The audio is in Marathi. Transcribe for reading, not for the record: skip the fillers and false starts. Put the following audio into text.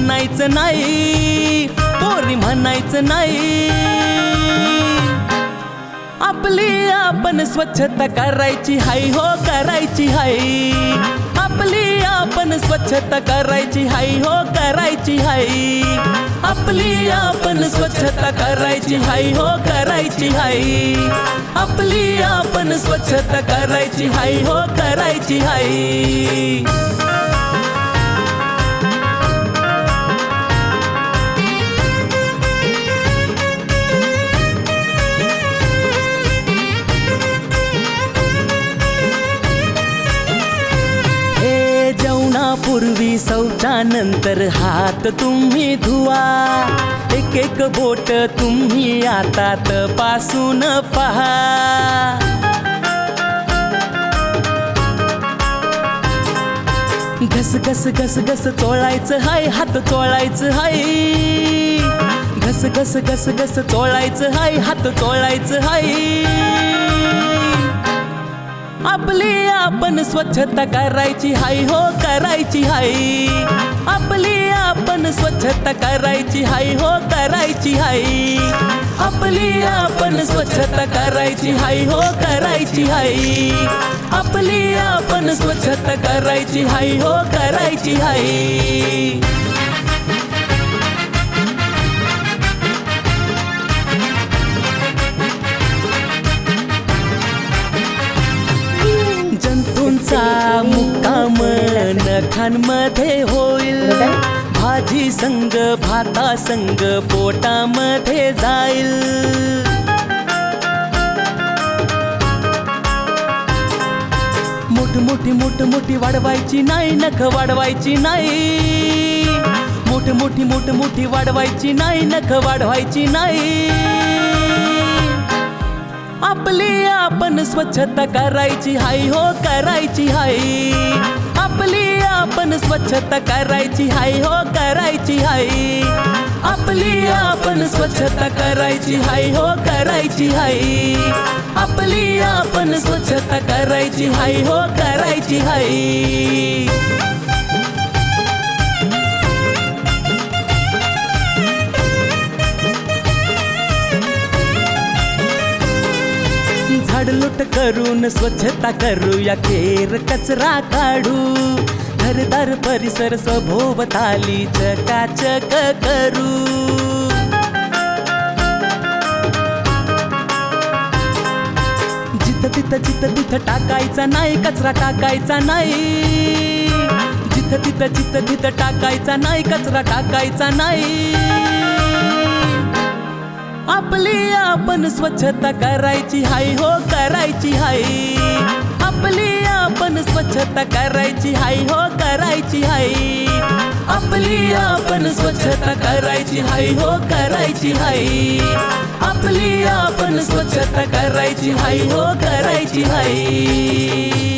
म्हणायचं नाही, पोरी म्हणायचं नाही. आपली आपण स्वच्छता करायची हाय, हो करायची हाय. आपली आपण स्वच्छता करायची हाय, हो करायची हाय. आपली आपण स्वच्छता करायची हाय, हो करायची हाय. आपली आपण स्वच्छता करायची हाय, हो करायची हाय. जेवणापूर्वी शौचानंतर हात तुम्ही धुवा. एक एक बोट तुम्ही आता तपासून पहा. घस घस घस घस चोळायचं हाय, हात चोळायचं हाय. घस घस घस घस चोळायचं हाय, हात चोळायचं हाय. आपली आपण स्वच्छता करायची हाय, हो करायची हाय. आपली आपण स्वच्छता करायची हाय, हो करायची हाय. आपली आपण स्वच्छता करायची हाय, हो करायची हाय. आपली आपण स्वच्छता करायची हाय, हो करायची हाय. जंतूंचा मुक्काम नखांमध्ये होईल. भाजी संग भाता संग पोटामध्ये जाईल. मोठी मोठी मोठी वाढवायची नाही, नख वाढवायची नाही. मोठी वाढवायची नाही, नख वाढवायची नाही. आपली आपण स्वच्छता करायची हाय, हो करायची हाय. आपली आपण स्वच्छता करायची हाय, हो करायची हाय. आपली आपण स्वच्छता करायची हाय, हो करायची हाय. आपली आपण स्वच्छता करायची हाय, हो करायची हाय. झाडलोट करून स्वच्छता करूया, केर कचरा काढू. घरदार परिसर सभोवताली चकाचक करू. जिथं तिथं टाकायचा नाही, कचरा टाकायचा नाही. जिथं तिथं टाकायचा नाही, कचरा टाकायचा नाही. आपली आपण स्वच्छता करायची हाय, हो करायची हाय. आपली आपण स्वच्छता करायची हाय, हो करायची हाय. आपली आपण स्वच्छता करायची हाय, हो करायची हाय. आपली आपण स्वच्छता करायची हाय, हो करायची हाय.